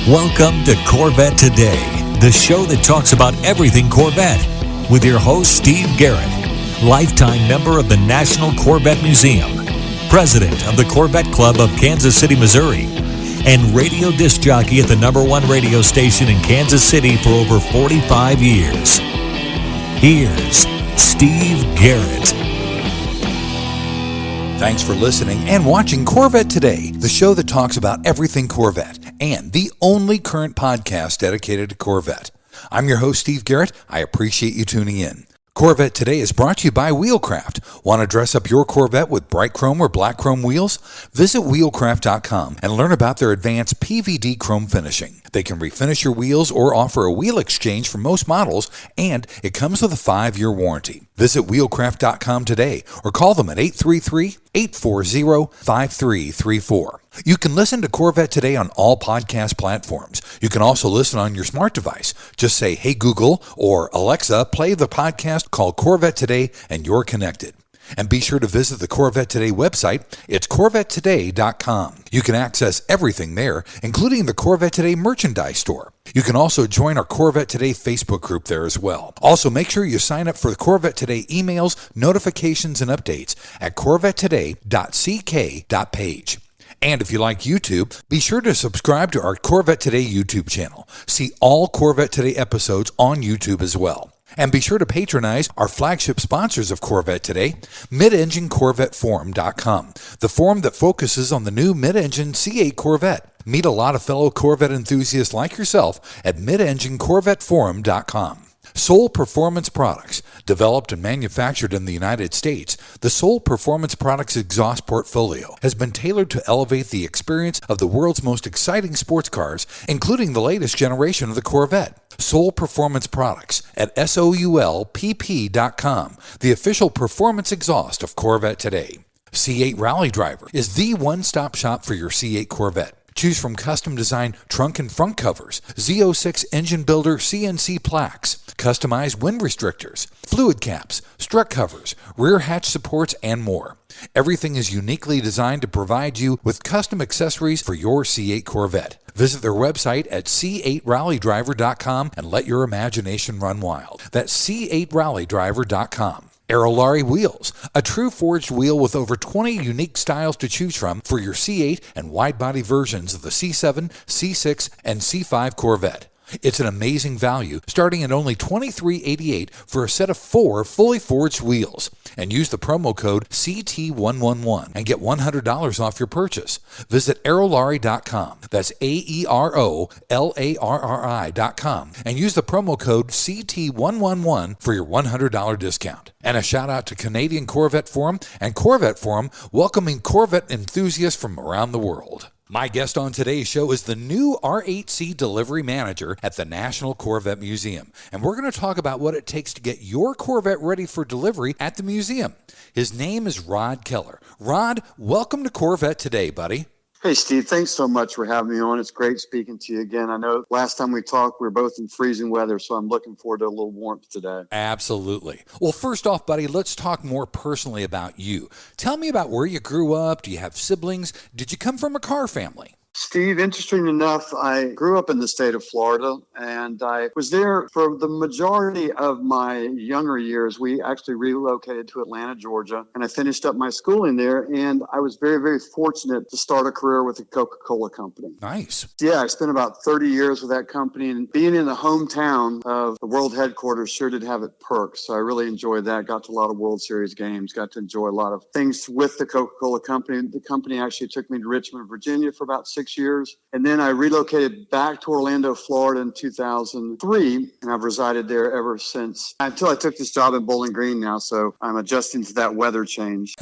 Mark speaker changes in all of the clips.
Speaker 1: Welcome to Corvette Today, the show that talks about everything Corvette, with your host, Steve Garrett, lifetime member of the National Corvette Museum, president of the Corvette Club of Kansas City, Missouri, and radio disc jockey at the #1 radio station in Kansas City for over 45 years. Here's Steve Garrett.
Speaker 2: Thanks for listening and watching Corvette Today, the show that talks about everything Corvette, and the only current podcast dedicated to Corvette. I'm your host, Steve Garrett. I appreciate you tuning in. Corvette Today is brought to you by Wheelcraft. Want to dress up your Corvette with bright chrome or black chrome wheels? Visit wheelcraft.com and learn about their advanced PVD chrome finishing. They can refinish your wheels or offer a wheel exchange for most models, and it comes with a 5-year warranty. Visit wheelcraft.com today or call them at 833-840-5334. You can listen to Corvette Today on all podcast platforms. You can also listen on your smart device. Just say, "Hey Google," or "Alexa, play the podcast called Corvette Today," and you're connected. And be sure to visit the Corvette Today website. It's CorvetteToday.com. You can access everything there, including the Corvette Today merchandise store. You can also join our Corvette Today Facebook group there as well. Also, make sure you sign up for the Corvette Today emails, notifications, and updates at CorvetteToday.ck.page. And if you like YouTube, be sure to subscribe to our Corvette Today YouTube channel. See all Corvette Today episodes on YouTube as well. And be sure to patronize our flagship sponsors of Corvette Today, MidEngineCorvetteForum.com, the forum that focuses on the new mid-engine C8 Corvette. Meet a lot of fellow Corvette enthusiasts like yourself at MidEngineCorvetteForum.com. Soul Performance Products. Developed and manufactured in the United States, the Soul Performance Products exhaust portfolio has been tailored to elevate the experience of the world's most exciting sports cars, including the latest generation of the Corvette. Soul Performance Products at SOULPP.com, the official performance exhaust of Corvette Today. C8 Rally Driver is the one-stop shop for your C8 Corvette. Choose from custom-designed trunk and front covers, Z06 engine builder CNC plaques, customized wind restrictors, fluid caps, strut covers, rear hatch supports, and more. Everything is uniquely designed to provide you with custom accessories for your C8 Corvette. Visit their website at C8RallyDriver.com and let your imagination run wild. That's C8RallyDriver.com. Aerolarri Wheels, a true forged wheel with over 20 unique styles to choose from for your C8 and wide-body versions of the C7, C6, and C5 Corvette. It's an amazing value, starting at only $23.88 for a set of 4 fully forged wheels. And use the promo code CT111 and get $100 off your purchase. Visit Aerolarri.com. That's AEROLARRI.com. And use the promo code CT111 for your $100 discount. And a shout out to Canadian Corvette Forum and Corvette Forum, welcoming Corvette enthusiasts from around the world. My guest on today's show is the new R8C Delivery Manager at the National Corvette Museum. And we're going to talk about what it takes to get your Corvette ready for delivery at the museum. His name is Rod Keller. Rod, welcome to Corvette Today, buddy.
Speaker 3: Hey, Steve, thanks so much for having me on. It's great speaking to you again. I know last time we talked, we were both in freezing weather, so I'm looking forward to a little warmth today.
Speaker 2: Absolutely. Well, first off, buddy, let's talk more personally about you. Tell me about where you grew up. Do you have siblings? Did you come from a car family?
Speaker 3: Steve, interesting enough, I grew up in the state of Florida, and I was there for the majority of my younger years. We actually relocated to Atlanta, Georgia, and I finished up my schooling there, and I was very, very fortunate to start a career with the Coca-Cola Company.
Speaker 2: Nice.
Speaker 3: Yeah, I spent about 30 years with that company, and being in the hometown of the world headquarters sure did have its perks, so I really enjoyed that. Got to a lot of World Series games, got to enjoy a lot of things with the Coca-Cola Company. The company actually took me to Richmond, Virginia for about 6 years. And then I relocated back to Orlando, Florida in 2003. And I've resided there ever since, until I took this job in Bowling Green now. So I'm adjusting to that weather change.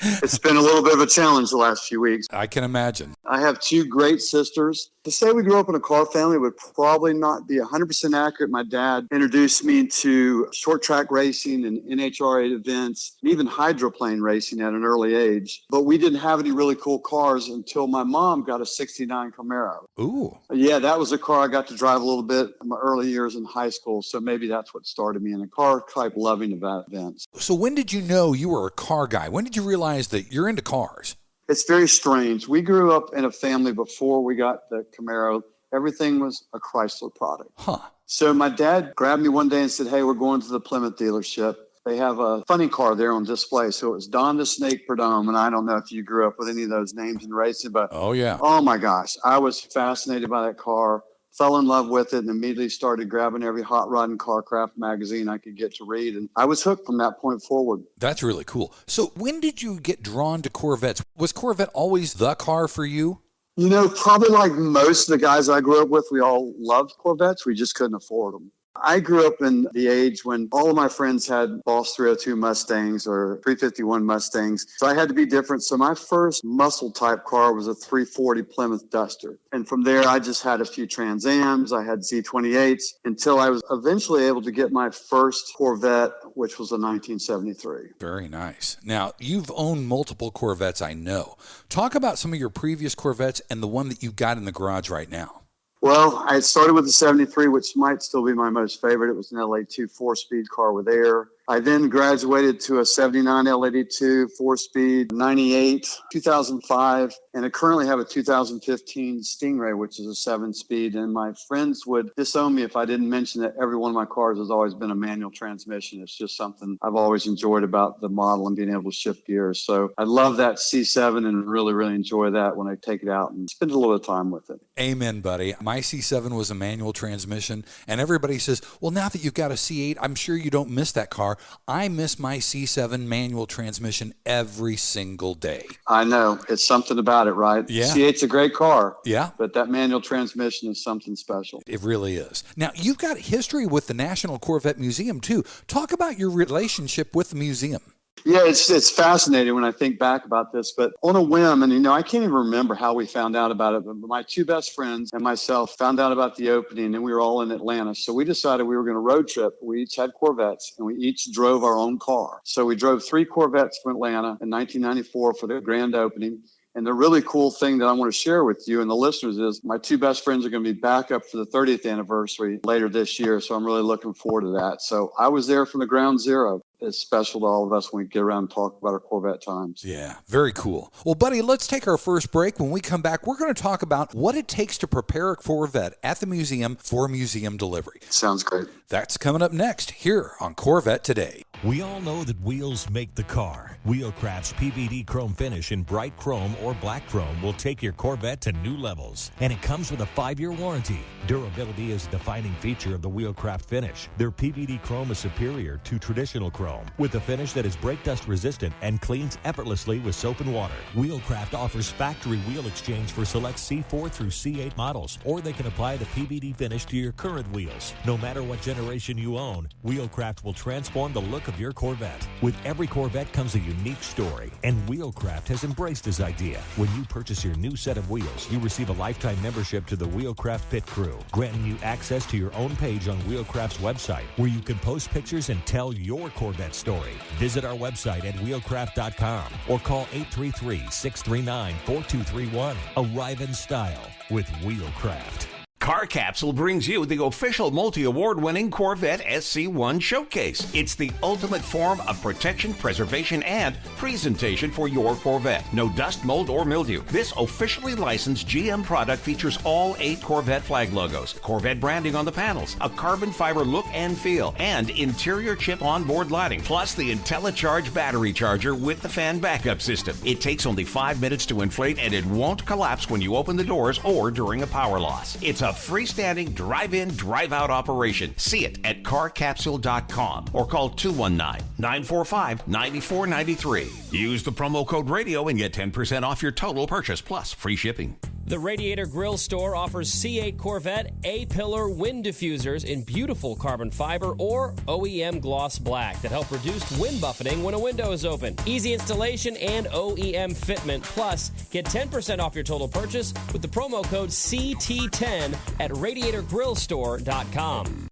Speaker 3: It's been a little bit of a challenge the last few weeks.
Speaker 2: I can imagine.
Speaker 3: I have 2 great sisters. To say we grew up in a car family would probably not be 100% accurate. My dad introduced me to short track racing and NHRA events, and even hydroplane racing at an early age. But we didn't have any really cool cars until my mom got a 69 Camaro.
Speaker 2: Ooh.
Speaker 3: Yeah, that was a car I got to drive a little bit in my early years in high school. So maybe that's what started me in a car type loving events.
Speaker 2: So when did you know you were a car guy? When did you realize that you're into cars?
Speaker 3: It's very strange. We grew up in a family before we got the Camaro Everything was a Chrysler product.
Speaker 2: Huh.
Speaker 3: So my dad grabbed me one day and said, hey, we're going to the Plymouth dealership. They have a funny car there on display. So it was Don the Snake Prudhomme. And I don't know if you grew up with any of those names in racing, but
Speaker 2: Oh, yeah.
Speaker 3: oh my gosh, I was fascinated by that car, fell in love with it, and immediately started grabbing every hot rod and carcraft magazine I could get to read. And I was hooked from that point forward.
Speaker 2: That's really cool. So when did you get drawn to Corvettes? Was Corvette always the car for you?
Speaker 3: You know, probably like most of the guys I grew up with, we all loved Corvettes. We just couldn't afford them. I grew up in the age when all of my friends had Boss 302 Mustangs or 351 Mustangs. So I had to be different. So my first muscle type car was a 340 Plymouth Duster. And from there, I just had a few Trans Ams. I had Z28s until I was eventually able to get my first Corvette, which was a 1973.
Speaker 2: Very nice. Now, you've owned multiple Corvettes, I know. Talk about some of your previous Corvettes and the one that you got in the garage right now.
Speaker 3: Well, I started with the 73, which might still be my most favorite. It was an LA2 four-speed car with air. I then graduated to a 79 LA2 four-speed, 98, 2005, and I currently have a 2015 Stingray, which is a seven-speed. And my friends would disown me if I didn't mention that every one of my cars has always been a manual transmission. It's just something I've always enjoyed about the model and being able to shift gears. So I love that C7 and really, really enjoy that when I take it out and spend a little bit of time with it.
Speaker 2: Amen, buddy. My C7 was a manual transmission, and everybody says, well, now that you've got a C8, I'm sure you don't miss that car. I miss my C7 manual transmission every single day.
Speaker 3: I know. It's something about it, right?
Speaker 2: Yeah.
Speaker 3: C8's a great car.
Speaker 2: Yeah.
Speaker 3: But that manual transmission is something special.
Speaker 2: It really is. Now, you've got history with the National Corvette Museum, too. Talk about your relationship with the museum.
Speaker 3: Yeah, it's fascinating when I think back about this, but on a whim, and I can't even remember how we found out about it, but my two best friends and myself found out about the opening, and we were all in Atlanta. So we decided we were going to road trip. We each had Corvettes, and we each drove our own car. So we drove 3 Corvettes from Atlanta in 1994 for the grand opening. And the really cool thing that I want to share with you and the listeners is my two best friends are going to be back up for the 30th anniversary later this year. So I'm really looking forward to that. So I was there from the ground zero. It's special to all of us when we get around and talk about our Corvette times.
Speaker 2: Yeah, very cool. Well, buddy, let's take our first break. When we come back, we're going to talk about what it takes to prepare a Corvette at the museum for museum delivery.
Speaker 3: Sounds great.
Speaker 2: That's coming up next here on Corvette Today.
Speaker 1: We all know that wheels make the car. Wheelcraft's PVD chrome finish in bright chrome or black chrome will take your Corvette to new levels. And it comes with a 5-year warranty. Durability is a defining feature of the Wheelcraft finish. Their PVD chrome is superior to traditional chrome with a finish that is brake dust resistant and cleans effortlessly with soap and water. Wheelcraft offers factory wheel exchange for select C4 through C8 models, or they can apply the PVD finish to your current wheels. No matter what generation you own, Wheelcraft will transform the look of your Corvette. With every Corvette comes a unique story, and Wheelcraft has embraced this idea. When you purchase your new set of wheels, you receive a lifetime membership to the Wheelcraft Pit Crew, granting you access to your own page on Wheelcraft's website, where you can post pictures and tell your Corvette story. Visit our website at wheelcraft.com or call 833-639-4231. Arrive in style with Wheelcraft.
Speaker 4: Car Capsule brings you the official multi-award-winning Corvette SC1 Showcase. It's the ultimate form of protection, preservation, and presentation for your Corvette. No dust, mold, or mildew. This officially licensed GM product features all 8 Corvette flag logos, Corvette branding on the panels, a carbon fiber look and feel, and interior chip onboard lighting, plus the IntelliCharge battery charger with the fan backup system. It takes only 5 minutes to inflate, and it won't collapse when you open the doors or during a power loss. It's a freestanding drive-in, drive-out operation. See it at carcapsule.com or call 219-945-9493. Use the promo code radio and get 10% off your total purchase plus free shipping.
Speaker 5: The Radiator Grill Store offers C8 Corvette A-pillar wind diffusers in beautiful carbon fiber or OEM gloss black that help reduce wind buffeting when a window is open. Easy installation and OEM fitment. Plus, get 10% off your total purchase with the promo code CT10 at radiatorgrillstore.com.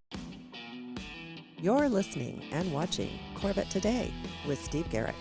Speaker 6: You're listening and watching Corvette Today with Steve Garrett.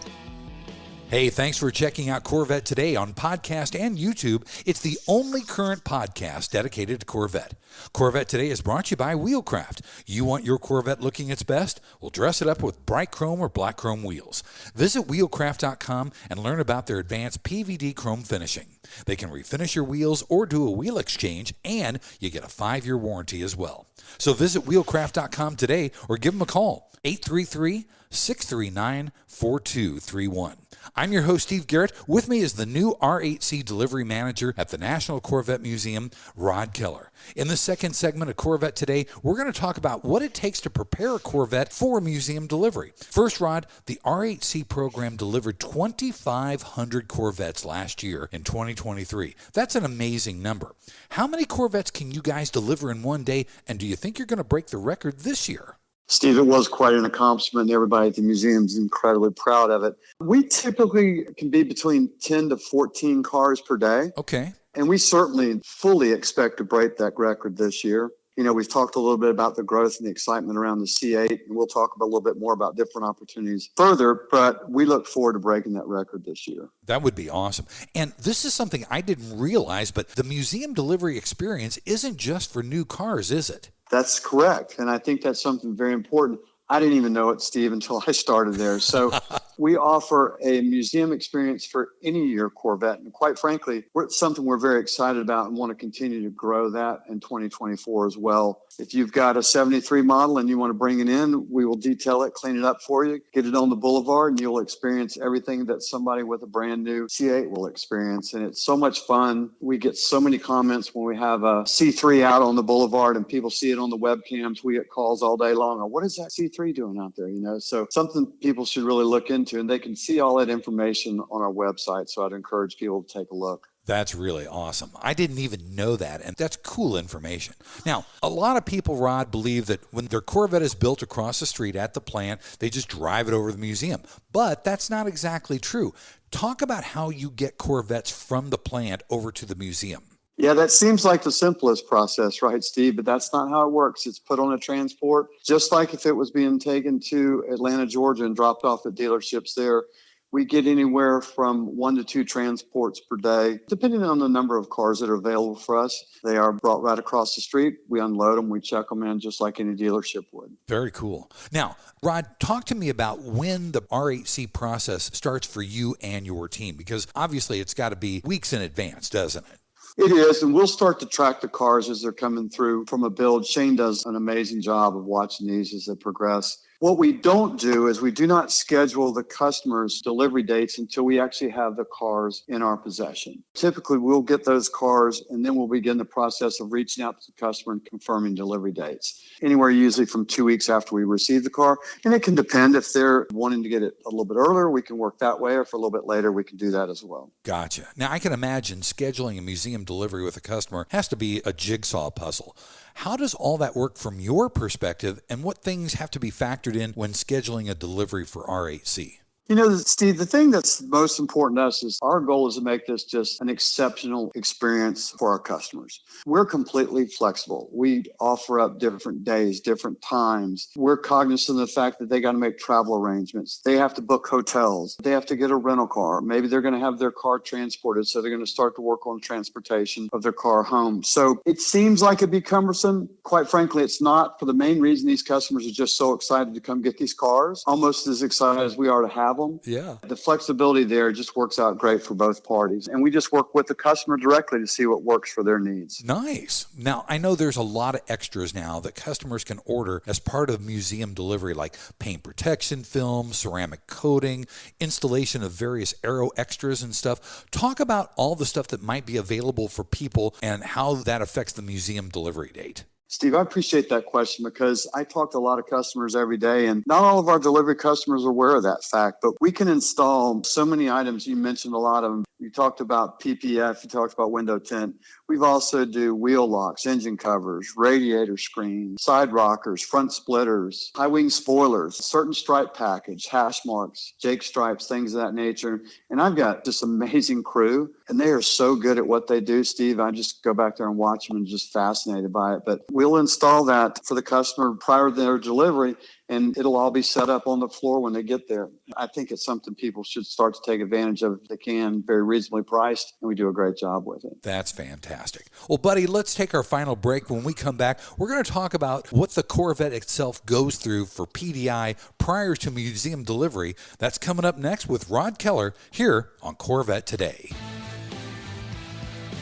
Speaker 2: Hey, thanks for checking out Corvette Today on podcast and YouTube. It's the only current podcast dedicated to Corvette. Corvette Today is brought to you by Wheelcraft. You want your Corvette looking its best? Well, dress it up with bright chrome or black chrome wheels. Visit wheelcraft.com and learn about their advanced PVD chrome finishing. They can refinish your wheels or do a wheel exchange, and you get a 5-year warranty as well. So visit wheelcraft.com today or give them a call, 833-639-4231. I'm your host, Steve Garrett. With me is the new R8C Delivery Manager at the National Corvette Museum, Rod Keller. In the second segment of Corvette Today, we're going to talk about what it takes to prepare a Corvette for a museum delivery. First, Rod, the R8C program delivered 2,500 Corvettes last year in 2023. That's an amazing number. How many Corvettes can you guys deliver in one day, and do you think you're going to break the record this year?
Speaker 3: Steve, it was quite an accomplishment. Everybody at the museum is incredibly proud of it. We typically can be between 10 to 14 cars per day.
Speaker 2: Okay.
Speaker 3: And we certainly fully expect to break that record this year. You know, we've talked a little bit about the growth and the excitement around the C8, and we'll talk a little bit more about different opportunities further, but we look forward to breaking that record this year.
Speaker 2: That would be awesome. And this is something I didn't realize, but the museum delivery experience isn't just for new cars, is it?
Speaker 3: That's correct. And I think that's something very important. I didn't even know it, Steve, until I started there. So we offer a museum experience for any year Corvette. And quite frankly, it's something we're very excited about and want to continue to grow that in 2024 as well. If you've got a 73 model and you want to bring it in, we will detail it, clean it up for you, get it on the boulevard, and you'll experience everything that somebody with a brand new C8 will experience. And it's so much fun. We get so many comments when we have a C3 out on the boulevard and people see it on the webcams. We get calls all day long. What is that C3 doing out there? You know, so something people should really look into, and they can see all that information on our website. So I'd encourage people to take a look.
Speaker 2: That's really awesome. I didn't even know that, and that's cool information. Now, a lot of people, Rod, believe that when their Corvette is built across the street at the plant, they just drive it over to the museum. But that's not exactly true. Talk about how you get Corvettes from the plant over to the museum.
Speaker 3: Yeah, that seems like the simplest process, right, Steve? But that's not how it works. It's put on a transport, just like if it was being taken to Atlanta, Georgia, and dropped off at dealerships there. We get anywhere from 1 to 2 transports per day, depending on the number of cars that are available for us. They are brought right across the street. We unload them. We check them in just like any dealership would. Very
Speaker 2: cool. Now, Rod, talk to me about when the R8C process starts for you and your team, because obviously it's got to be weeks in advance, doesn't it?
Speaker 3: It is, and we'll start to track the cars as they're coming through from a build. Shane does an amazing job of watching these as they progress. What we don't do is we do not schedule the customer's delivery dates until we actually have the cars in our possession. Typically, we'll get those cars, and then we'll begin the process of reaching out to the customer and confirming delivery dates. Anywhere usually from 2 weeks after we receive the car. And it can depend if they're wanting to get it a little bit earlier, we can work that way, or for a little bit later, we can do that as well.
Speaker 2: Gotcha. Now, I can imagine scheduling a museum delivery with a customer has to be a jigsaw puzzle. How does all that work from your perspective, and what things have to be factored in when scheduling a delivery for R8C?
Speaker 3: You know, Steve, the thing that's most important to us is our goal is to make this just an exceptional experience for our customers. We're completely flexible. We offer up different days, different times. We're cognizant of the fact that they got to make travel arrangements. They have to book hotels. They have to get a rental car. Maybe they're going to have their car transported, so they're going to start to work on transportation of their car home. So it seems like it'd be cumbersome. Quite frankly, it's not, for the main reason these customers are just so excited to come get these cars, almost as excited as we are to have them.
Speaker 2: Yeah.
Speaker 3: The flexibility there just works out great for both parties. And we just work with the customer directly to see what works for their needs.
Speaker 2: Nice. Now, I know there's a lot of extras now that customers can order as part of museum delivery, like paint protection film, ceramic coating, installation of various aero extras and stuff. Talk about all the stuff that might be available for people and how that affects the museum delivery date.
Speaker 3: Steve, I appreciate that question because I talk to a lot of customers every day, and not all of our delivery customers are aware of that fact, but we can install so many items. You mentioned a lot of them. You talked about PPF, you talked about window tint. We've also do wheel locks, engine covers, radiator screens, side rockers, front splitters, high wing spoilers, certain stripe package, hash marks, Jake stripes, things of that nature. And I've got this amazing crew, and they are so good at what they do, Steve. I just go back there and watch them and just fascinated by it. But we'll install that for the customer prior to their delivery, and it'll all be set up on the floor when they get there. I think it's something people should start to take advantage of if they can, very reasonably priced, and we do a great job with it.
Speaker 2: That's fantastic. Well, buddy, let's take our final break. When we come back, we're going to talk about what the Corvette itself goes through for PDI prior to museum delivery. That's coming up next with Rod Keller here on Corvette Today.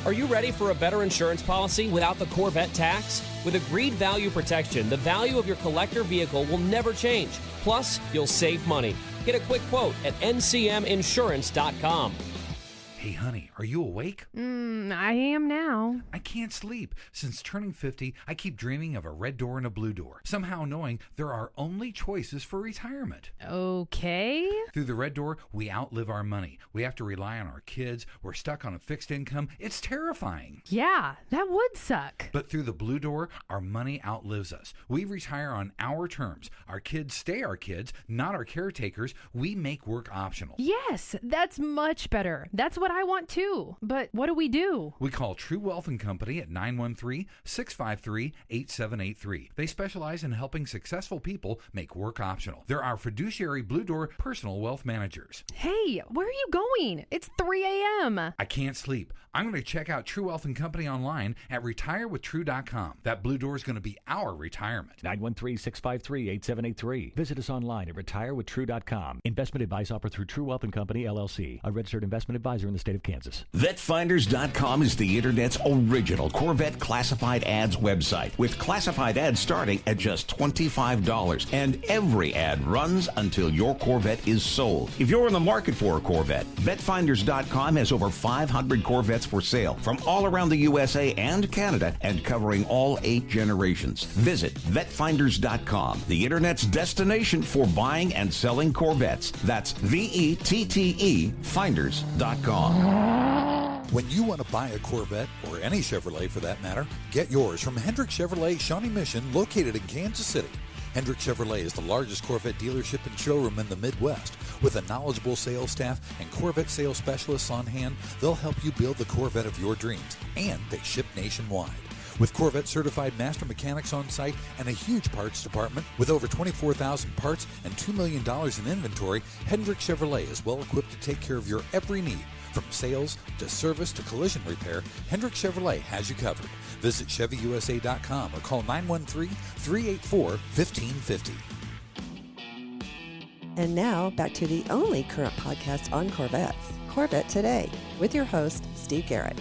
Speaker 5: Are you ready for a better insurance policy without the Corvette tax? With Agreed Value Protection, the value of your collector vehicle will never change. Plus, you'll save money. Get a quick quote at ncminsurance.com.
Speaker 2: Hey, honey, are you awake?
Speaker 7: I am now.
Speaker 2: I can't sleep. Since turning 50, I keep dreaming of a red door and a blue door, somehow knowing there are only choices for retirement.
Speaker 7: Okay.
Speaker 2: Through the red door, we outlive our money. We have to rely on our kids. We're stuck on a fixed income. It's terrifying.
Speaker 7: Yeah, that would suck.
Speaker 2: But through the blue door, our money outlives us. We retire on our terms. Our kids stay our kids, not our caretakers. We make work optional.
Speaker 7: Yes, that's much better. That's what I want too. But what do we do?
Speaker 2: We call True Wealth & Company at 913-653-8783. They specialize in helping successful people make work optional. They're our fiduciary Blue Door personal wealth managers.
Speaker 7: Hey, where are you going? It's 3 a.m.
Speaker 2: I can't sleep. I'm going to check out True Wealth & Company online at retirewithtrue.com. That Blue Door is going to be our retirement.
Speaker 8: 913-653-8783. Visit us online at retirewithtrue.com. Investment advice offered through True Wealth & Company, LLC, a registered investment advisor in the state of Kansas.
Speaker 4: VetFinders.com is the Internet's original Corvette classified ads website, with classified ads starting at just $25. And every ad runs until your Corvette is sold. If you're in the market for a Corvette, VetFinders.com has over 500 Corvettes for sale from all around the USA and Canada and covering all 8 generations. Visit VetFinders.com, the Internet's destination for buying and selling Corvettes. That's VETTE Finders.com.
Speaker 2: When you want to buy a Corvette, or any Chevrolet for that matter, get yours from Hendrick Chevrolet Shawnee Mission, located in Kansas City. Hendrick Chevrolet is the largest Corvette dealership and showroom in the Midwest. With a knowledgeable sales staff and Corvette sales specialists on hand, they'll help you build the Corvette of your dreams, and they ship nationwide. With Corvette certified master mechanics on site and a huge parts department with over 24,000 parts and $2 million in inventory, Hendrick Chevrolet is well equipped to take care of your every need. From sales to service to collision repair, Hendrick Chevrolet has you covered. Visit ChevyUSA.com or call 913-384-1550.
Speaker 6: And now back to the only current podcast on Corvettes, Corvette Today, with your host, Steve Garrett.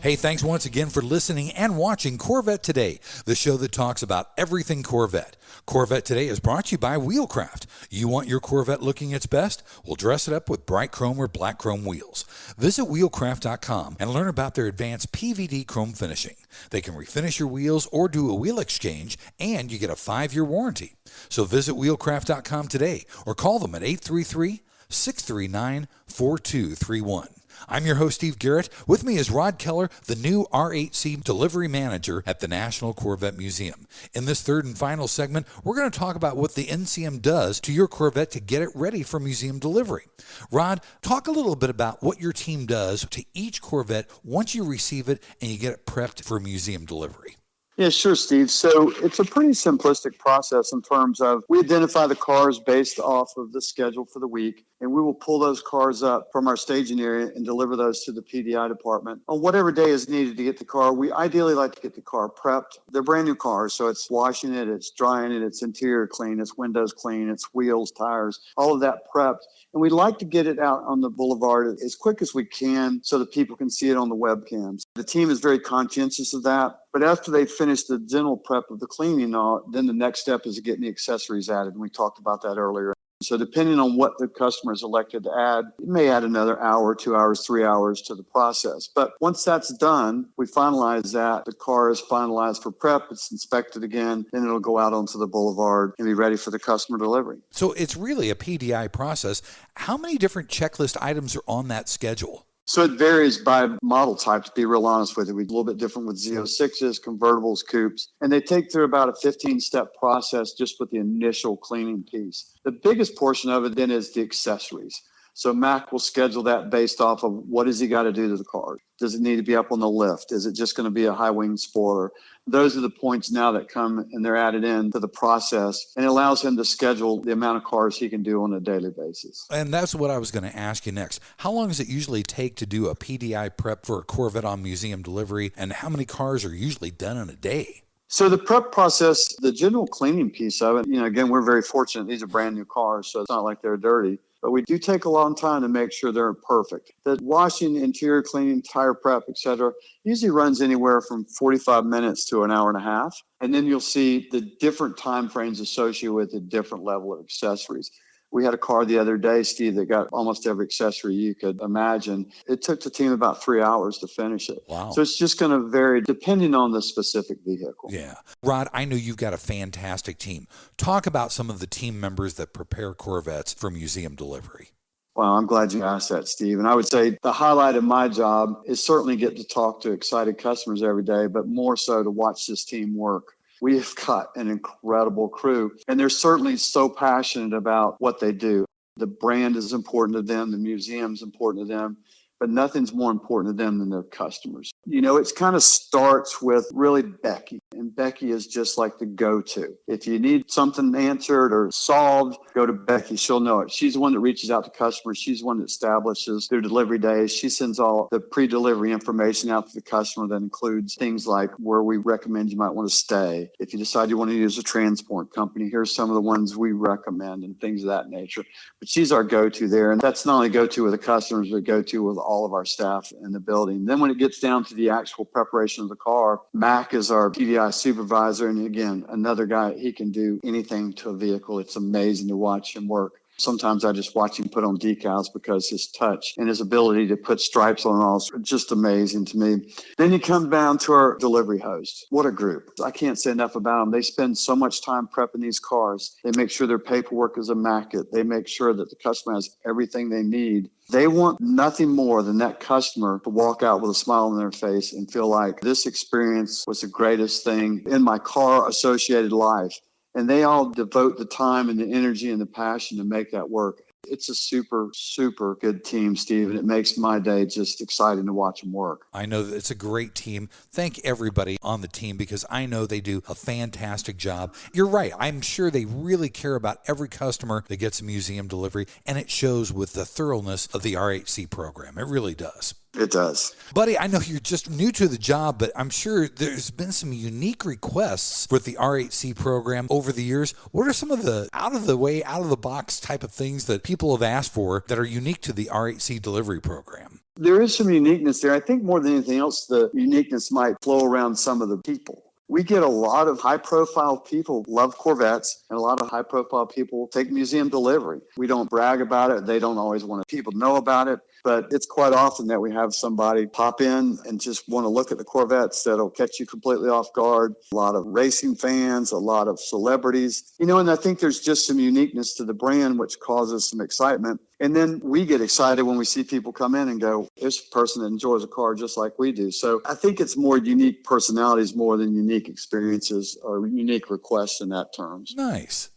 Speaker 2: Hey, thanks once again for listening and watching Corvette Today, the show that talks about everything Corvette. Corvette Today is brought to you by Wheelcraft. You want your Corvette looking its best? Well, dress it up with bright chrome or black chrome wheels. Visit wheelcraft.com and learn about their advanced PVD chrome finishing. They can refinish your wheels or do a wheel exchange, and you get a 5-year warranty. So visit wheelcraft.com today or call them at 833-639-4231. I'm your host, Steve Garrett. With me is Rod Keller, the new R8C Delivery Manager at the National Corvette Museum. In this third and final segment, we're going to talk about what the NCM does to your Corvette to get it ready for museum delivery. Rod, talk a little bit about what your team does to each Corvette once you receive it and you get it prepped for museum delivery.
Speaker 3: Yeah, sure, Steve. So it's a pretty simplistic process in terms of we identify the cars based off of the schedule for the week, and we will pull those cars up from our staging area and deliver those to the PDI department on whatever day is needed to get the car. We ideally like to get the car prepped. They're brand new cars, so it's washing it, it's drying it, it's interior clean, it's windows clean, it's wheels, tires, all of that prepped. And we like to get it out on the boulevard as quick as we can so that people can see it on the webcams. The team is very conscientious of that. But after they finish the general prep of the cleaning, then the next step is getting the accessories added. And we talked about that earlier. So depending on what the customer is elected to add, it may add another hour, 2 hours, 3 hours to the process. But once that's done, we finalize that. The car is finalized for prep. It's inspected again. Then it'll go out onto the boulevard and be ready for the customer delivery.
Speaker 2: So it's really a PDI process. How many different checklist items are on that schedule?
Speaker 3: So it varies by model type, to be real honest with you. We're a little bit different with Z06s, convertibles, coupes, and they take through about a 15-step process just with the initial cleaning piece. The biggest portion of it then is the accessories. So Mac will schedule that based off of what has he got to do to the car. Does it need to be up on the lift? Is it just going to be a high wing spoiler? Those are the points now that come and they're added in to the process, and it allows him to schedule the amount of cars he can do on a daily basis.
Speaker 2: And that's what I was going to ask you next. How long does it usually take to do a PDI prep for a Corvette on museum delivery, and how many cars are usually done in a day?
Speaker 3: So the prep process, the general cleaning piece of it, again, we're very fortunate. These are brand new cars, so it's not like they're dirty. but we do take a long time to make sure they're perfect. The washing, interior cleaning, tire prep, etc., usually runs anywhere from 45 minutes to an hour and a half. And then you'll see the different time frames associated with a different level of accessories. We had a car the other day, Steve, that got almost every accessory you could imagine. It took the team about 3 hours to finish it.
Speaker 2: Wow.
Speaker 3: So it's just going to vary depending on the specific vehicle.
Speaker 2: Yeah. Rod, I know you've got a fantastic team. Talk about some of the team members that prepare Corvettes for museum delivery.
Speaker 3: Well, I'm glad you asked that, Steve. And I would say the highlight of my job is certainly get to talk to excited customers every day, but more so to watch this team work. We have got an incredible crew, and they're certainly so passionate about what they do. The brand is important to them. The museum's important to them. But nothing's more important to them than their customers. You know, it kind of starts with really Becky. And Becky is just like the go-to. If you need something answered or solved, go to Becky. She'll know it. She's the one that reaches out to customers. She's the one that establishes their delivery days. She sends all the pre-delivery information out to the customer that includes things like where we recommend you might want to stay. If you decide you want to use a transport company, here's some of the ones we recommend and things of that nature. But she's our go-to there. And that's not only go-to with the customers, but go-to with all of our staff in the building. Then when it gets down to the actual preparation of the car, Mac is our PDI supervisor. And again, another guy, he can do anything to a vehicle. It's amazing to watch him work. Sometimes I just watch him put on decals because his touch and his ability to put stripes on all is just amazing to me. Then you come down to our delivery hosts. What a group. I can't say enough about them. They spend so much time prepping these cars. They make sure their paperwork is immaculate. They make sure that the customer has everything they need. They want nothing more than that customer to walk out with a smile on their face and feel like this experience was the greatest thing in my car-associated life. And they all devote the time and the energy and the passion to make that work. It's a super, super good team, Steve, and it makes my day just exciting to watch them work.
Speaker 2: I know that it's a great team. Thank everybody on the team because I know they do a fantastic job. You're right. I'm sure they really care about every customer that gets a museum delivery, and it shows with the thoroughness of the R8C program. It really does.
Speaker 3: It does.
Speaker 2: Buddy, I know you're just new to the job, but I'm sure there's been some unique requests with the R8C program over the years. What are some of the out-of-the-way, out-of-the-box type of things that people have asked for that are unique to the R8C delivery program?
Speaker 3: There is some uniqueness there. I think more than anything else, the uniqueness might flow around some of the people. We get a lot of high-profile people love Corvettes, and a lot of high-profile people take museum delivery. We don't brag about it. They don't always want people to know about it. But it's quite often that we have somebody pop in and just want to look at the Corvettes that'll catch you completely off guard. A lot of racing fans, a lot of celebrities. You know, and I think there's just some uniqueness to the brand, which causes some excitement. And then we get excited when we see people come in and go, there's a person that enjoys a car just like we do. So I think it's more unique personalities more than unique experiences or unique requests in that terms.
Speaker 2: Nice.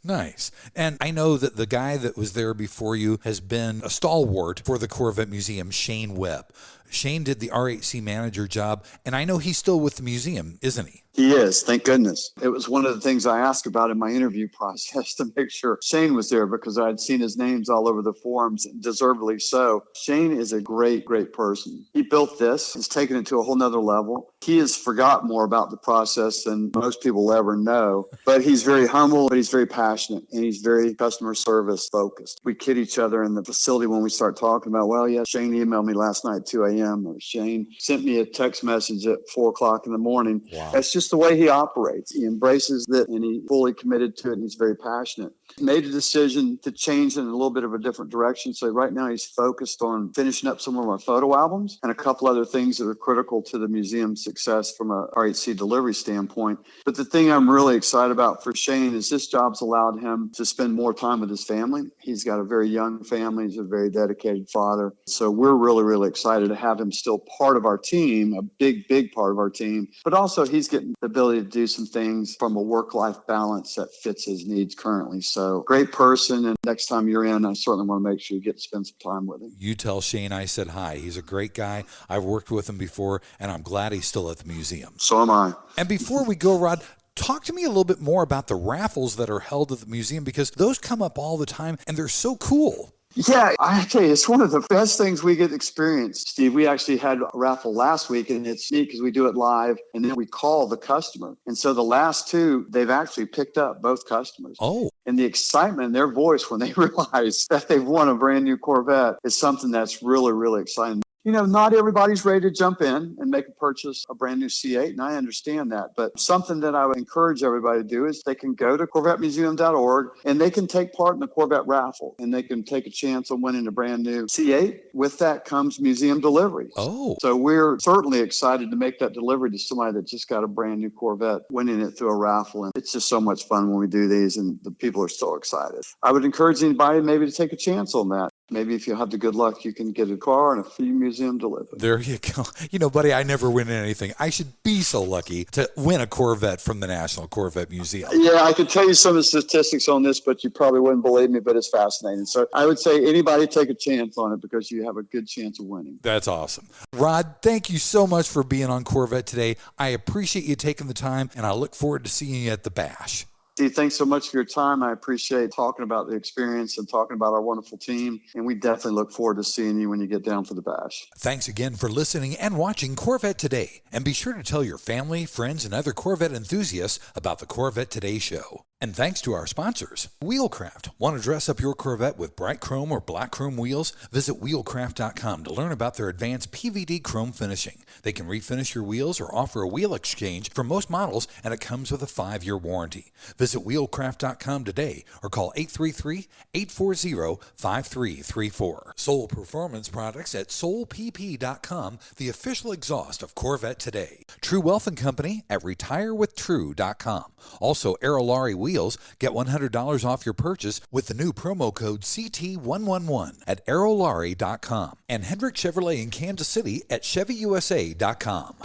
Speaker 2: And I know that the guy that was there before you has been a stalwart for the Corvette Museum, Shane Webb. Shane did the R8C manager job, and I know he's still with the museum, isn't he?
Speaker 3: He is, thank goodness. It was one of the things I asked about in my interview process to make sure Shane was there because I'd seen his names all over the forums, and deservedly so. Shane is a great, great person. He built this. He's taken it to a whole nother level. He has forgot more about the process than most people ever know, but he's very humble, but he's very passionate, and he's very customer service focused. We kid each other in the facility when we start talking about, well, yeah, Shane emailed me last night at 2 a.m. or Shane sent me a text message at 4 o'clock in the morning.
Speaker 2: Wow.
Speaker 3: That's just the way he operates. He embraces it and he's fully committed to it and he's very passionate. He made a decision to change in a little bit of a different direction. So right now he's focused on finishing up some of our photo albums and a couple other things that are critical to the museum's success from a R8C delivery standpoint. But the thing I'm really excited about for Shane is this job's allowed him to spend more time with his family. He's got a very young family. He's a very dedicated father. So we're really, really excited to have him still part of our team, a big, big part of our team. But also he's getting the ability to do some things from a work-life balance that fits his needs currently. So great person. And next time you're in, I certainly want to make sure you get to spend some time with him.
Speaker 2: You tell Shane I said hi. He's a great guy. I've worked with him before, and I'm glad he's still at the museum.
Speaker 3: So am I.
Speaker 2: And before we go, Rod, talk to me a little bit more about the raffles that are held at the museum because those come up all the time, and they're so cool.
Speaker 3: Yeah, I tell you, it's one of the best things we get to experience, Steve. We actually had a raffle last week, and it's neat because we do it live, and then we call the customer. And so the last two, they've actually picked up both customers.
Speaker 2: Oh.
Speaker 3: And the excitement in their voice when they realize that they've won a brand new Corvette is something that's really, really exciting. You know, not everybody's ready to jump in and make a purchase, a brand new C8, and I understand that. But something that I would encourage everybody to do is they can go to CorvetteMuseum.org and they can take part in the Corvette raffle, and they can take a chance on winning a brand new C8. With that comes museum delivery.
Speaker 2: Oh.
Speaker 3: So we're certainly excited to make that delivery to somebody that just got a brand new Corvette, winning it through a raffle. And it's just so much fun when we do these, and the people are so excited. I would encourage anybody maybe to take a chance on that. Maybe if you have the good luck, you can get a car and a free museum delivery.
Speaker 2: There you go. You know, buddy, I never win anything. I should be so lucky to win a Corvette from the National Corvette Museum.
Speaker 3: Yeah, I could tell you some of the statistics on this, but you probably wouldn't believe me, but it's fascinating. So I would say anybody take a chance on it because you have a good chance of winning.
Speaker 2: That's awesome. Rod, thank you so much for being on Corvette Today. I appreciate you taking the time, and I look forward to seeing you at the bash.
Speaker 3: Steve, thanks so much for your time. I appreciate talking about the experience and talking about our wonderful team. And we definitely look forward to seeing you when you get down for the bash.
Speaker 2: Thanks again for listening and watching Corvette Today. And be sure to tell your family, friends, and other Corvette enthusiasts about the Corvette Today show. And thanks to our sponsors, Wheelcraft. Want to dress up your Corvette with bright chrome or black chrome wheels? Visit wheelcraft.com to learn about their advanced PVD chrome finishing. They can refinish your wheels or offer a wheel exchange for most models, and it comes with a 5-year warranty. Visit wheelcraft.com today or call 833-840-5334. Soul Performance Products at soulpp.com, the official exhaust of Corvette Today. True Wealth and Company at retirewithtrue.com. Also, Aerolarri Wheels. Get $100 off your purchase with the new promo code CT111 at aerolarri.com. And Hendrick Chevrolet in Kansas City at ChevyUSA.com.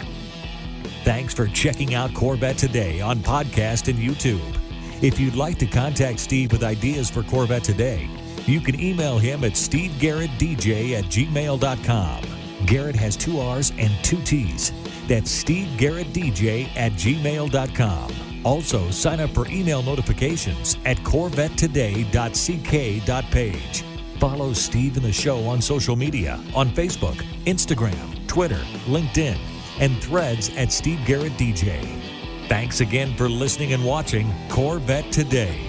Speaker 1: Thanks for checking out Corvette Today on podcast and YouTube. If you'd like to contact Steve with ideas for Corvette Today, you can email him at stevegarrettdj@gmail.com. Garrett has 2 R's and 2 T's. That's stevegarrettdj@gmail.com. Also, sign up for email notifications at corvettetoday.ck.page. Follow Steve and the show on social media on Facebook, Instagram, Twitter, LinkedIn, and Threads at Steve Garrett DJ. Thanks again for listening and watching Corvette Today.